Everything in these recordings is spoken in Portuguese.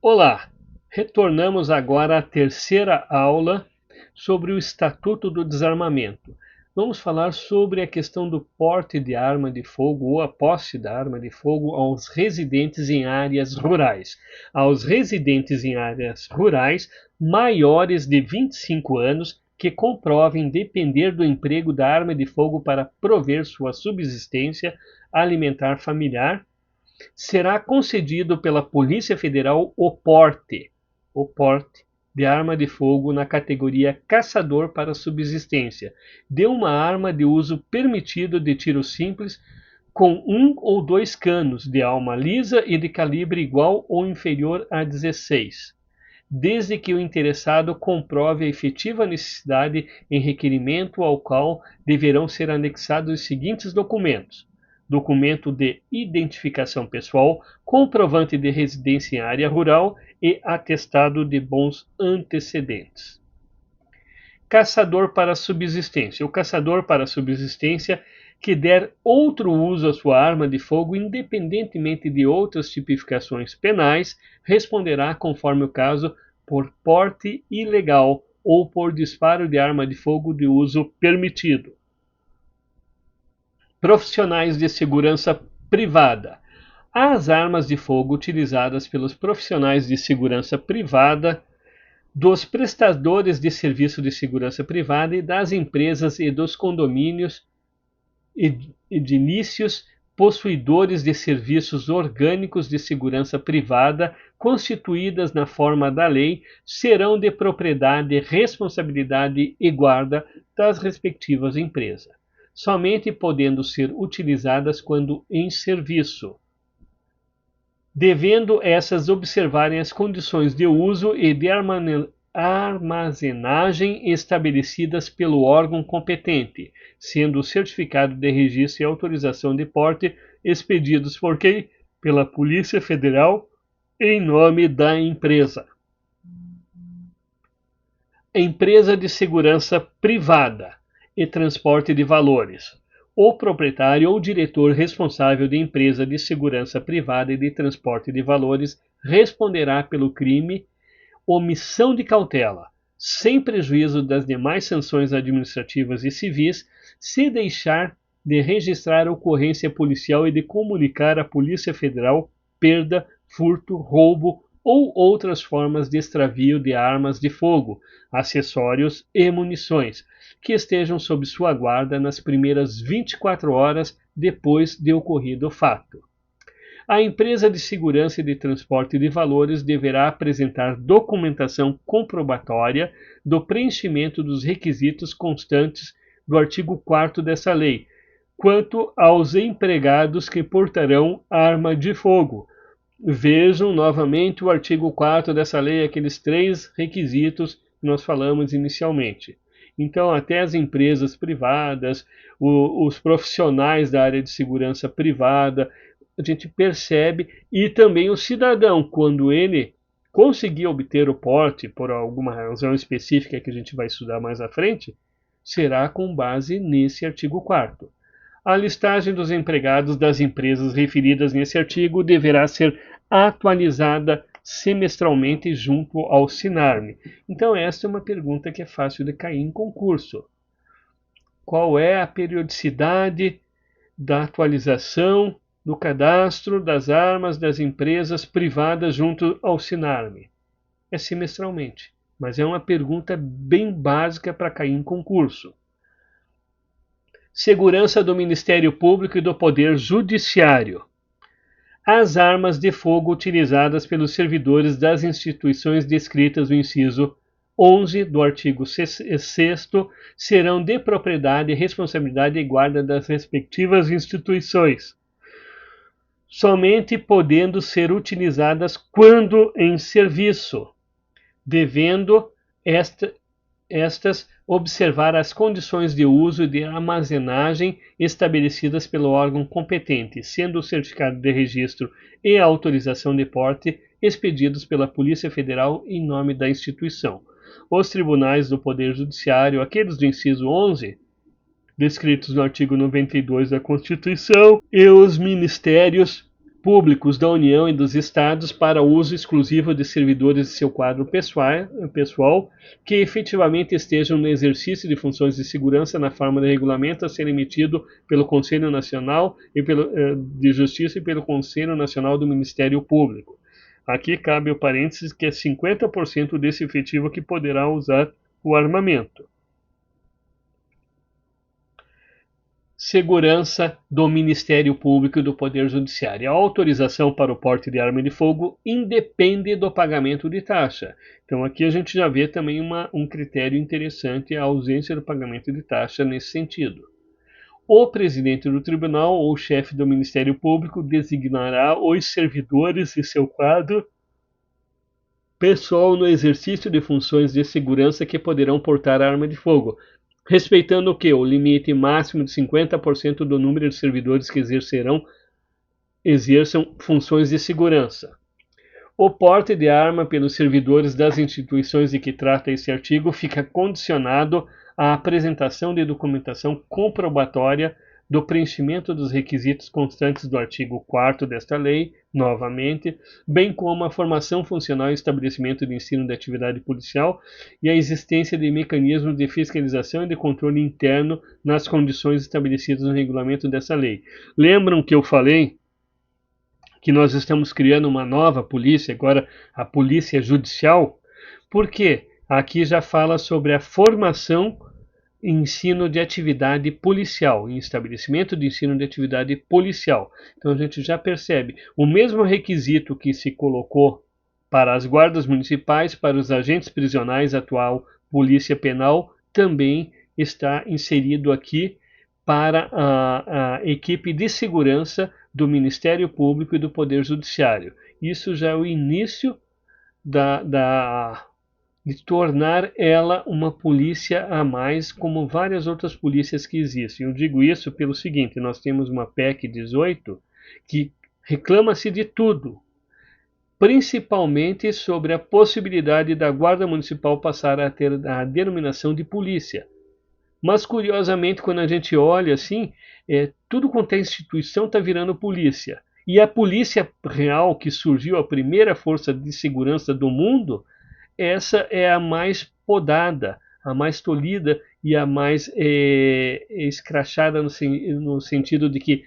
Olá, retornamos agora à terceira aula sobre o Estatuto do Desarmamento. Vamos falar sobre a questão do porte de arma de fogo ou a posse da arma de fogo aos residentes em áreas rurais. Aos residentes em áreas rurais maiores de 25 anos que comprovem depender do emprego da arma de fogo para prover sua subsistência alimentar familiar, será concedido pela Polícia Federal o porte de arma de fogo na categoria caçador para subsistência, de uma arma de uso permitido de tiro simples com 1 ou 2 canos de alma lisa e de calibre igual ou inferior a 16, desde que o interessado comprove a efetiva necessidade em requerimento ao qual deverão ser anexados os seguintes documentos: documento de identificação pessoal, comprovante de residência em área rural e atestado de bons antecedentes. Caçador para subsistência. O caçador para subsistência que der outro uso à sua arma de fogo, independentemente de outras tipificações penais, responderá, conforme o caso, por porte ilegal ou por disparo de arma de fogo de uso permitido. Profissionais de segurança privada. As armas de fogo utilizadas pelos profissionais de segurança privada, dos prestadores de serviço de segurança privada e das empresas e dos condomínios edilícios possuidores de serviços orgânicos de segurança privada constituídas na forma da lei serão de propriedade, responsabilidade e guarda das respectivas empresas, somente podendo ser utilizadas quando em serviço, devendo essas observarem as condições de uso e de armazenagem estabelecidas pelo órgão competente, sendo o certificado de registro e autorização de porte expedidos por quem? Pela Polícia Federal, em nome da empresa. Empresa de segurança privada e transporte de valores. O proprietário ou diretor responsável de empresa de segurança privada e de transporte de valores responderá pelo crime omissão de cautela, sem prejuízo das demais sanções administrativas e civis, se deixar de registrar ocorrência policial e de comunicar à Polícia Federal perda, furto, roubo ou outras formas de extravio de armas de fogo, acessórios e munições, que estejam sob sua guarda nas primeiras 24 horas depois de ocorrido o fato. A empresa de segurança e de transporte de valores deverá apresentar documentação comprobatória do preenchimento dos requisitos constantes do artigo 4º dessa lei, quanto aos empregados que portarão arma de fogo. Vejam novamente o artigo 4º dessa lei, aqueles 3 requisitos que nós falamos inicialmente. Então, até as empresas privadas, os profissionais da área de segurança privada, a gente percebe, e também o cidadão, quando ele conseguir obter o porte, por alguma razão específica que a gente vai estudar mais à frente, será com base nesse artigo 4º. A listagem dos empregados das empresas referidas nesse artigo deverá ser atualizada semestralmente junto ao SINARME. Então, esta é uma pergunta que é fácil de cair em concurso. Qual é a periodicidade da atualização do cadastro das armas das empresas privadas junto ao SINARME? É semestralmente, mas é uma pergunta bem básica para cair em concurso. Segurança do Ministério Público e do Poder Judiciário. As armas de fogo utilizadas pelos servidores das instituições descritas no inciso 11 do artigo 6º serão de propriedade, responsabilidade e guarda das respectivas instituições, somente podendo ser utilizadas quando em serviço, devendo estas observar as condições de uso e de armazenagem estabelecidas pelo órgão competente, sendo o certificado de registro e a autorização de porte expedidos pela Polícia Federal em nome da instituição. Os tribunais do Poder Judiciário, aqueles do inciso 11, descritos no artigo 92 da Constituição, e os ministérios públicos da União e dos Estados para uso exclusivo de servidores de seu quadro pessoal que efetivamente estejam no exercício de funções de segurança na forma de regulamento a ser emitido pelo Conselho Nacional de Justiça e pelo Conselho Nacional do Ministério Público. Aqui cabe o parênteses que é 50% desse efetivo que poderá usar o armamento. Segurança do Ministério Público e do Poder Judiciário. A autorização para o porte de arma de fogo independe do pagamento de taxa. Então aqui a gente já vê também um critério interessante, a ausência do pagamento de taxa nesse sentido. O presidente do tribunal ou chefe do Ministério Público designará os servidores de seu quadro pessoal no exercício de funções de segurança que poderão portar arma de fogo, respeitando o que? O limite máximo de 50% do número de servidores que exerçam funções de segurança. O porte de arma pelos servidores das instituições de que trata esse artigo fica condicionado à apresentação de documentação comprobatória do preenchimento dos requisitos constantes do artigo 4º desta lei, novamente, bem como a formação funcional e estabelecimento de ensino de atividade policial e a existência de mecanismos de fiscalização e de controle interno nas condições estabelecidas no regulamento dessa lei. Lembram que eu falei que nós estamos criando uma nova polícia, agora a Polícia Judicial? Por quê? Aqui já fala sobre a formação ensino de atividade policial, em estabelecimento de ensino de atividade policial. Então a gente já percebe o mesmo requisito que se colocou para as guardas municipais, para os agentes prisionais, atual polícia penal, também está inserido aqui para a equipe de segurança do Ministério Público e do Poder Judiciário. Isso já é o início de tornar ela uma polícia a mais, como várias outras polícias que existem. Eu digo isso pelo seguinte: nós temos uma PEC 18 que reclama-se de tudo, principalmente sobre a possibilidade da Guarda Municipal passar a ter a denominação de polícia. Mas, curiosamente, quando a gente olha assim, tudo quanto é instituição está virando polícia. E a polícia real, que surgiu, a primeira força de segurança do mundo, essa é a mais podada, a mais tolhida e a mais escrachada no sentido de que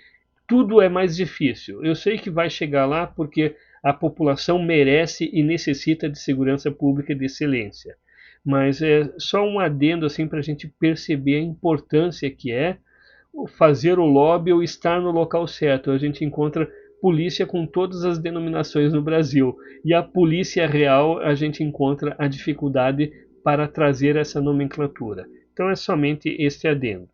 tudo é mais difícil. Eu sei que vai chegar lá porque a população merece e necessita de segurança pública de excelência. Mas é só um adendo assim para a gente perceber a importância que é fazer o lobby ou estar no local certo. A gente encontra polícia com todas as denominações no Brasil. E a polícia real a gente encontra a dificuldade para trazer essa nomenclatura. Então é somente este adendo.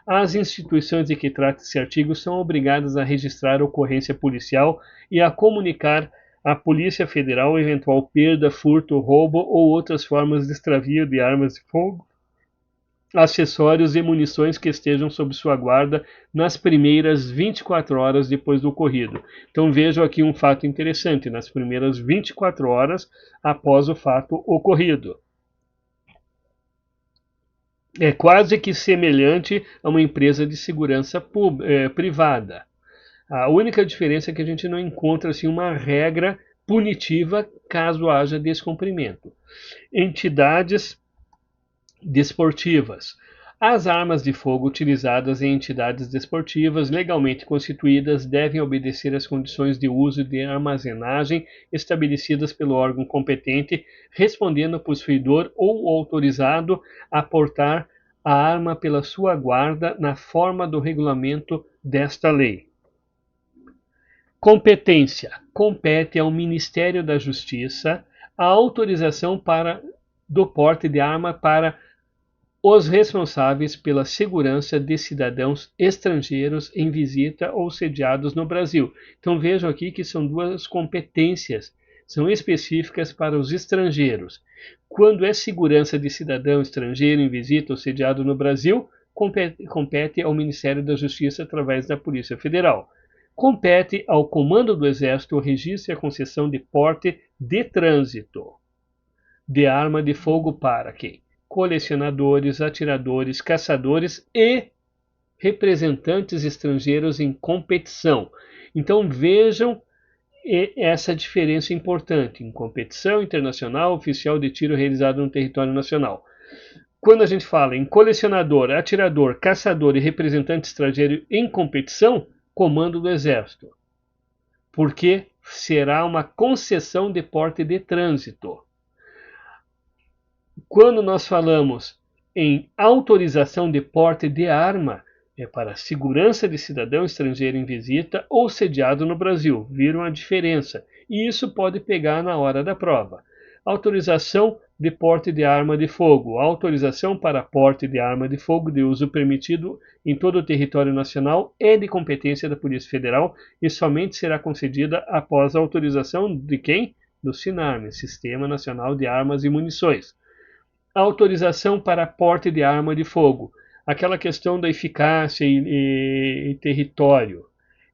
As instituições de que trata esse artigo são obrigadas a registrar a ocorrência policial e a comunicar à Polícia Federal eventual perda, furto, roubo ou outras formas de extravio de armas de fogo, acessórios e munições que estejam sob sua guarda nas primeiras 24 horas depois do ocorrido. Então vejam aqui um fato interessante, nas primeiras 24 horas após o fato ocorrido. É quase que semelhante a uma empresa de segurança privada. A única diferença é que a gente não encontra assim, uma regra punitiva caso haja descumprimento. Entidades desportivas. As armas de fogo utilizadas em entidades desportivas legalmente constituídas devem obedecer às condições de uso e de armazenagem estabelecidas pelo órgão competente, respondendo ao possuidor ou autorizado a portar a arma pela sua guarda na forma do regulamento desta lei. Competência. Compete ao Ministério da Justiça a autorização do porte de arma para os responsáveis pela segurança de cidadãos estrangeiros em visita ou sediados no Brasil. Então vejam aqui que são duas competências, são específicas para os estrangeiros. Quando é segurança de cidadão estrangeiro em visita ou sediado no Brasil, compete ao Ministério da Justiça através da Polícia Federal. Compete ao Comando do Exército o registro e a concessão de porte de trânsito de arma de fogo para quem? Colecionadores, atiradores, caçadores e representantes estrangeiros em competição. Então vejam E essa diferença é importante em competição internacional oficial de tiro realizado no território nacional. Quando a gente fala em colecionador, atirador, caçador e representante estrangeiro em competição, comando do Exército, porque será uma concessão de porte de trânsito. Quando nós falamos em autorização de porte de arma, é para segurança de cidadão estrangeiro em visita ou sediado no Brasil. Viram a diferença? E isso pode pegar na hora da prova. Autorização de porte de arma de fogo. Autorização para porte de arma de fogo de uso permitido em todo o território nacional é de competência da Polícia Federal e somente será concedida após a autorização de quem? Do SINARM, Sistema Nacional de Armas e Munições. Autorização para porte de arma de fogo. Aquela questão da eficácia e território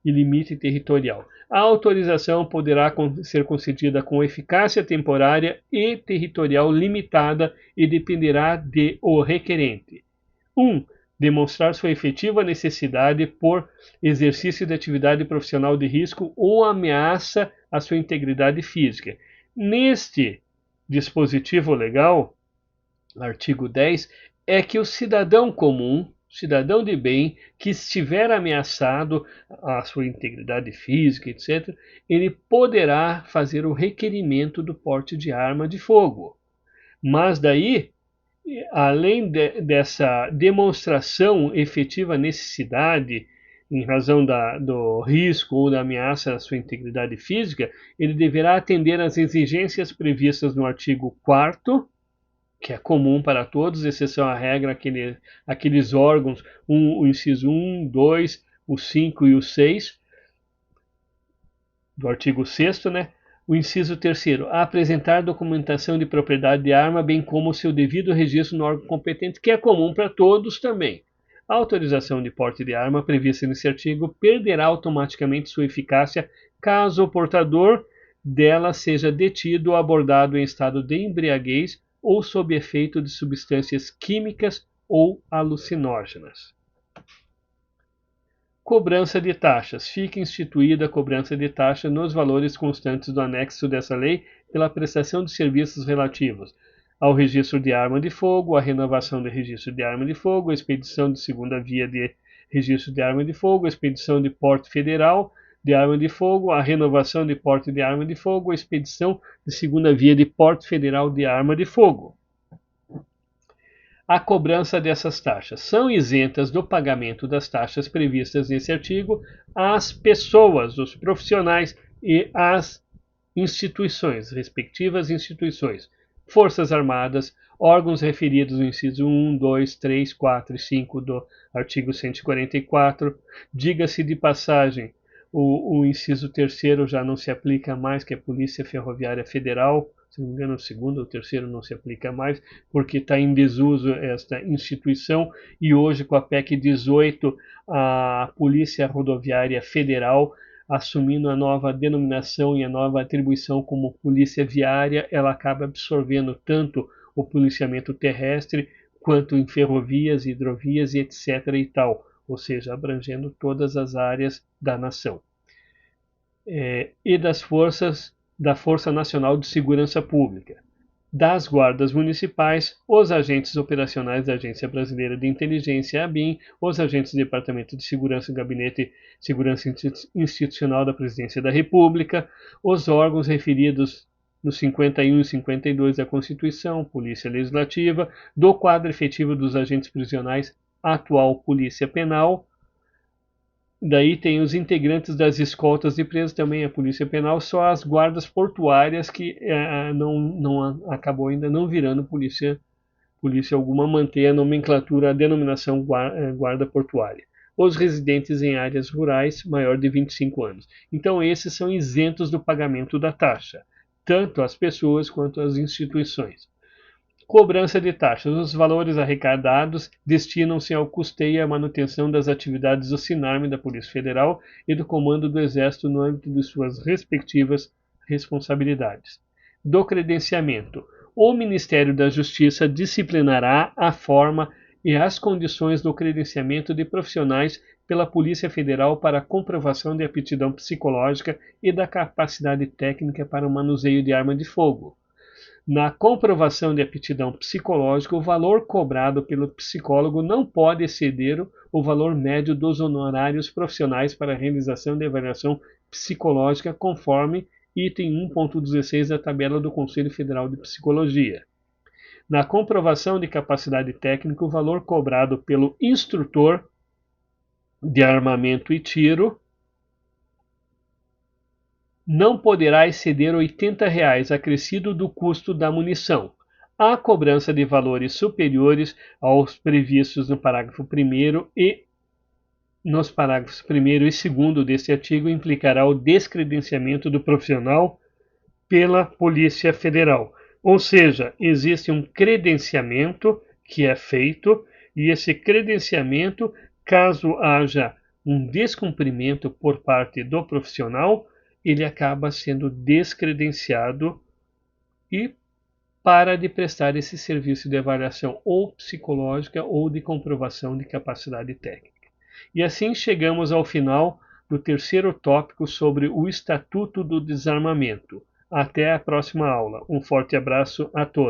e limite territorial. A autorização poderá ser concedida com eficácia temporária e territorial limitada e dependerá de o requerente. 1. Demonstrar sua efetiva necessidade por exercício de atividade profissional de risco ou ameaça à sua integridade física. Neste dispositivo legal, artigo 10, é que o cidadão comum, cidadão de bem, que estiver ameaçado à sua integridade física, etc., ele poderá fazer o requerimento do porte de arma de fogo. Mas daí, além dessa demonstração efetiva necessidade, em razão do risco ou da ameaça à sua integridade física, ele deverá atender às exigências previstas no artigo 4º, que é comum para todos, exceção à regra, aqueles órgãos, o inciso 1, 2, o 5 e o 6, do artigo 6º, né? O inciso 3º, apresentar documentação de propriedade de arma, bem como seu devido registro no órgão competente, que é comum para todos também. A autorização de porte de arma prevista nesse artigo perderá automaticamente sua eficácia caso o portador dela seja detido ou abordado em estado de embriaguez ou sob efeito de substâncias químicas ou alucinógenas. Cobrança de taxas. Fica instituída a cobrança de taxa nos valores constantes do anexo dessa lei pela prestação de serviços relativos ao registro de arma de fogo, a renovação do registro de arma de fogo, a expedição de segunda via de registro de arma de fogo, a expedição de porte federal de arma de fogo, a renovação de porte de arma de fogo, a expedição de segunda via de porte federal de arma de fogo. A cobrança dessas taxas são isentas do pagamento das taxas previstas nesse artigo as pessoas, os profissionais e as instituições, respectivas instituições, Forças Armadas, órgãos referidos no inciso 1, 2, 3, 4 e 5 do artigo 144. Diga-se de passagem, o inciso 3º já não se aplica mais, que é a Polícia Ferroviária Federal. Se não me engano, o 2º ou 3º não se aplica mais, porque está em desuso esta instituição, e hoje com a PEC 18, a Polícia Rodoviária Federal, assumindo a nova denominação e a nova atribuição como Polícia Viária, ela acaba absorvendo tanto o policiamento terrestre, quanto em ferrovias, hidrovias e etc. e tal, ou seja, abrangendo todas as áreas da nação. E da Força Nacional de Segurança Pública, das guardas municipais, os agentes operacionais da Agência Brasileira de Inteligência, ABIN, os agentes do Departamento de Segurança e Gabinete de Segurança Institucional da Presidência da República, os órgãos referidos nos 51 e 52 da Constituição, Polícia Legislativa, do quadro efetivo dos agentes prisionais, atual Polícia Penal. Daí tem os integrantes das escoltas de presos, também a Polícia Penal, só as guardas portuárias que acabou ainda não virando polícia alguma, mantém a nomenclatura, a denominação guarda portuária. Os residentes em áreas rurais maior de 25 anos. Então esses são isentos do pagamento da taxa, tanto as pessoas quanto as instituições. Cobrança de taxas. Os valores arrecadados destinam-se ao custeio e à manutenção das atividades do SINARM, da Polícia Federal e do Comando do Exército no âmbito de suas respectivas responsabilidades. Do credenciamento. O Ministério da Justiça disciplinará a forma e as condições do credenciamento de profissionais pela Polícia Federal para comprovação de aptidão psicológica e da capacidade técnica para o manuseio de arma de fogo. Na comprovação de aptidão psicológica, o valor cobrado pelo psicólogo não pode exceder o valor médio dos honorários profissionais para a realização de avaliação psicológica, conforme item 1.16 da tabela do Conselho Federal de Psicologia. Na comprovação de capacidade técnica, o valor cobrado pelo instrutor de armamento e tiro não poderá exceder R$ 80, acrescido do custo da munição. A cobrança de valores superiores aos previstos no parágrafo 1º e nos parágrafos 1º e 2º deste artigo implicará o descredenciamento do profissional pela Polícia Federal. Ou seja, existe um credenciamento que é feito e esse credenciamento, caso haja um descumprimento por parte do profissional, ele acaba sendo descredenciado e para de prestar esse serviço de avaliação ou psicológica ou de comprovação de capacidade técnica. E assim chegamos ao final do terceiro tópico sobre o Estatuto do Desarmamento. Até a próxima aula. Um forte abraço a todos.